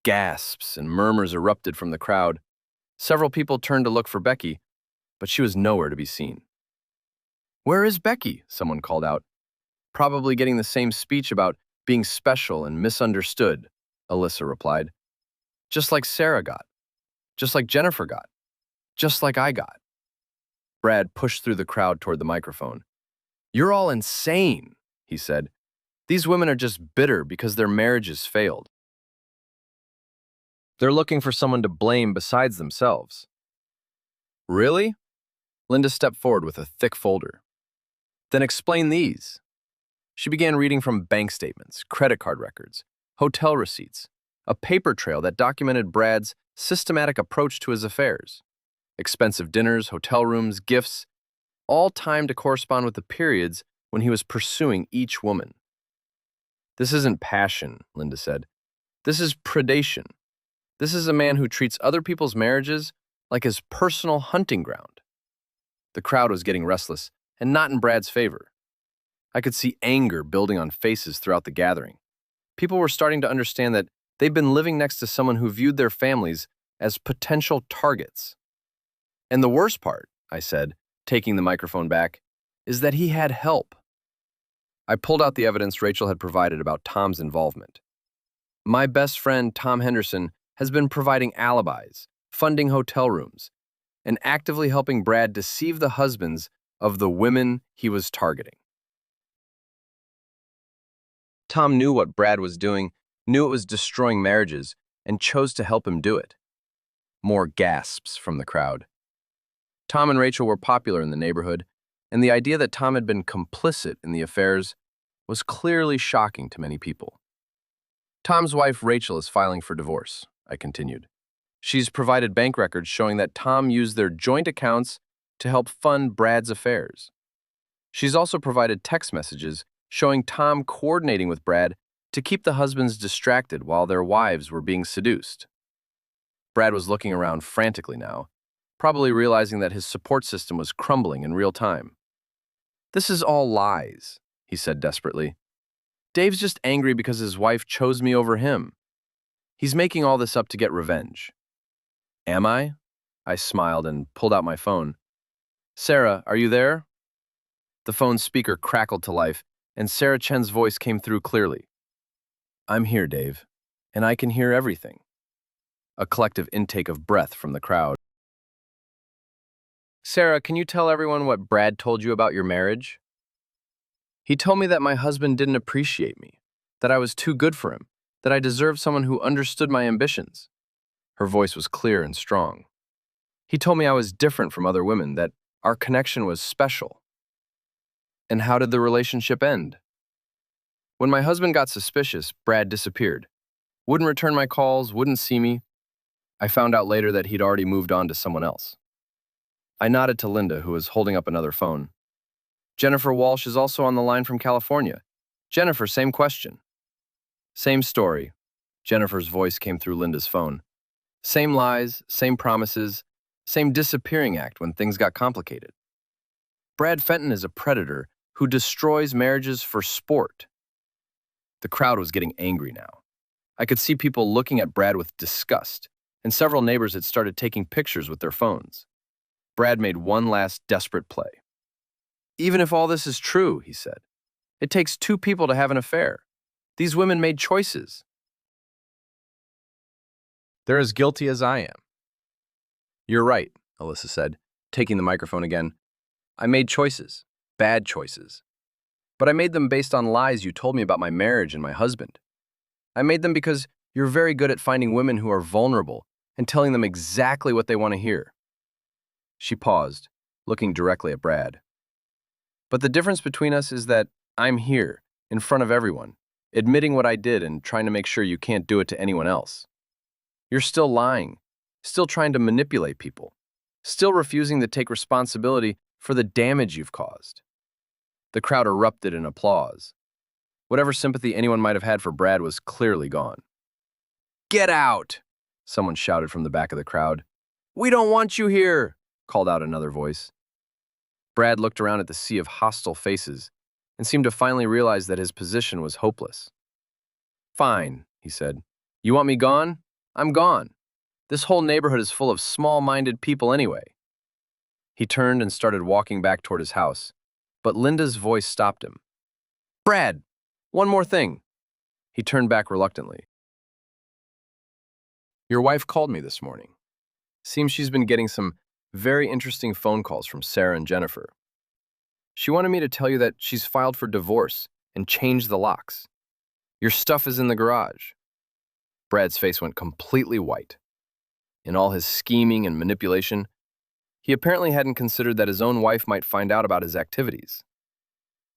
Gasps and murmurs erupted from the crowd. Several people turned to look for Becky, but she was nowhere to be seen. "Where is Becky?" someone called out. "Probably getting the same speech about being special and misunderstood," Alyssa replied. "Just like Sarah got. Just like Jennifer got. Just like I got." Brad pushed through the crowd toward the microphone. "You're all insane," he said. "These women are just bitter because their marriages failed. They're looking for someone to blame besides themselves." "Really?" Linda stepped forward with a thick folder. "Then explain these." She began reading from bank statements, credit card records, hotel receipts, a paper trail that documented Brad's systematic approach to his affairs. Expensive dinners, hotel rooms, gifts, all timed to correspond with the periods when he was pursuing each woman. "This isn't passion," Linda said. "This is predation. This is a man who treats other people's marriages like his personal hunting ground." The crowd was getting restless, and not in Brad's favor. I could see anger building on faces throughout the gathering. People were starting to understand that they'd been living next to someone who viewed their families as potential targets. "And the worst part," I said, taking the microphone back, "is that he had help." I pulled out the evidence Rachel had provided about Tom's involvement. "My best friend, Tom Henderson, has been providing alibis, funding hotel rooms, and actively helping Brad deceive the husbands of the women he was targeting." Tom knew what Brad was doing, knew it was destroying marriages, and chose to help him do it. More gasps from the crowd. Tom and Rachel were popular in the neighborhood, and the idea that Tom had been complicit in the affairs was clearly shocking to many people. "Tom's wife, Rachel, is filing for divorce," I continued. "She's provided bank records showing that Tom used their joint accounts to help fund Brad's affairs. She's also provided text messages showing Tom coordinating with Brad to keep the husbands distracted while their wives were being seduced." Brad was looking around frantically now, probably realizing that his support system was crumbling in real time. "This is all lies," he said desperately. "Dave's just angry because his wife chose me over him. He's making all this up to get revenge." "Am I?" I smiled and pulled out my phone. "Sarah, are you there?" The phone's speaker crackled to life, and Sarah Chen's voice came through clearly. "I'm here, Dave, and I can hear everything." A collective intake of breath from the crowd. "Sarah, can you tell everyone what Brad told you about your marriage?" "He told me that my husband didn't appreciate me, that I was too good for him, that I deserved someone who understood my ambitions." Her voice was clear and strong. "He told me I was different from other women, that our connection was special." "And how did the relationship end?" "When my husband got suspicious, Brad disappeared. Wouldn't return my calls, wouldn't see me. I found out later that he'd already moved on to someone else." I nodded to Linda, who was holding up another phone. "Jennifer Walsh is also on the line from California. Jennifer, same question." "Same story." Jennifer's voice came through Linda's phone. "Same lies, same promises, same disappearing act when things got complicated. Brad Fenton is a predator who destroys marriages for sport." The crowd was getting angry now. I could see people looking at Brad with disgust, and several neighbors had started taking pictures with their phones. Brad made one last desperate play. "Even if all this is true," he said, "it takes two people to have an affair. These women made choices. They're as guilty as I am." "You're right," Alyssa said, taking the microphone again. "I made choices, bad choices. But I made them based on lies you told me about my marriage and my husband. I made them because you're very good at finding women who are vulnerable and telling them exactly what they want to hear." She paused, looking directly at Brad. "But the difference between us is that I'm here, in front of everyone, admitting what I did and trying to make sure you can't do it to anyone else. You're still lying, still trying to manipulate people, still refusing to take responsibility for the damage you've caused." The crowd erupted in applause. Whatever sympathy anyone might have had for Brad was clearly gone. "Get out!" someone shouted from the back of the crowd. "We don't want you here!" called out another voice. Brad looked around at the sea of hostile faces and seemed to finally realize that his position was hopeless. "Fine," he said. "You want me gone? I'm gone. This whole neighborhood is full of small-minded people anyway." He turned and started walking back toward his house, but Linda's voice stopped him. "Brad, one more thing." He turned back reluctantly. "Your wife called me this morning. Seems she's been getting some very interesting phone calls from Sarah and Jennifer. She wanted me to tell you that she's filed for divorce and changed the locks. Your stuff is in the garage." Brad's face went completely white. In all his scheming and manipulation, he apparently hadn't considered that his own wife might find out about his activities.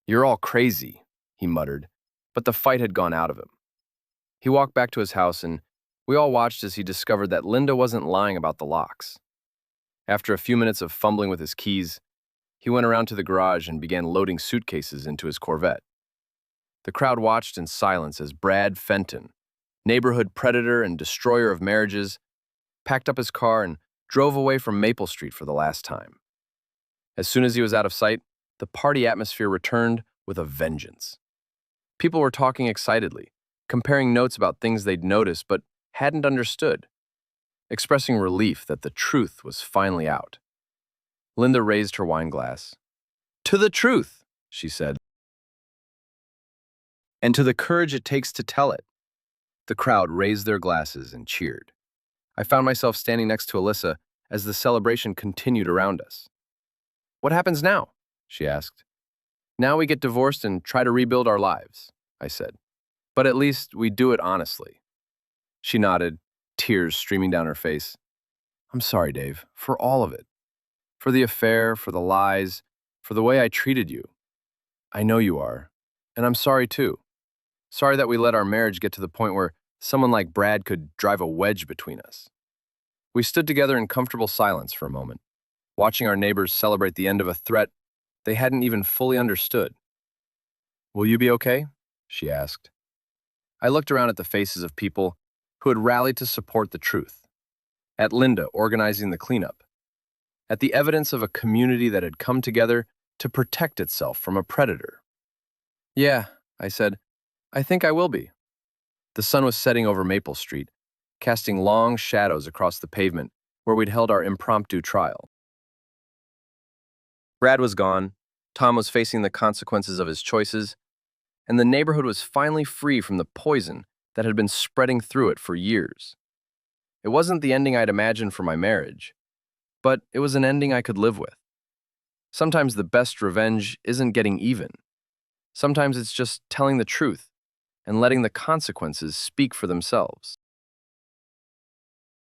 "You're all crazy," he muttered, but the fight had gone out of him. He walked back to his house, and we all watched as he discovered that Linda wasn't lying about the locks. After a few minutes of fumbling with his keys, he went around to the garage and began loading suitcases into his Corvette. The crowd watched in silence as Brad Fenton, neighborhood predator and destroyer of marriages, packed up his car and drove away from Maple Street for the last time. As soon as he was out of sight, the party atmosphere returned with a vengeance. People were talking excitedly, comparing notes about things they'd noticed but hadn't understood, expressing relief that the truth was finally out. Linda raised her wine glass. "To the truth," she said, "and to the courage it takes to tell it." The crowd raised their glasses and cheered. I found myself standing next to Alyssa as the celebration continued around us. "What happens now?" she asked. "Now we get divorced and try to rebuild our lives," I said. "But at least we do it honestly." She nodded, tears streaming down her face. "I'm sorry, Dave, for all of it. For the affair, for the lies, for the way I treated you. I know you are, and I'm sorry too. Sorry that we let our marriage get to the point where someone like Brad could drive a wedge between us." We stood together in comfortable silence for a moment, watching our neighbors celebrate the end of a threat they hadn't even fully understood. "Will you be okay?" she asked. I looked around at the faces of people who had rallied to support the truth, at Linda organizing the cleanup, at the evidence of a community that had come together to protect itself from a predator. "Yeah," I said, "I think I will be." The sun was setting over Maple Street, casting long shadows across the pavement where we'd held our impromptu trial. Brad was gone, Tom was facing the consequences of his choices, and the neighborhood was finally free from the poison that had been spreading through it for years. It wasn't the ending I'd imagined for my marriage, but it was an ending I could live with. Sometimes the best revenge isn't getting even. Sometimes it's just telling the truth and letting the consequences speak for themselves.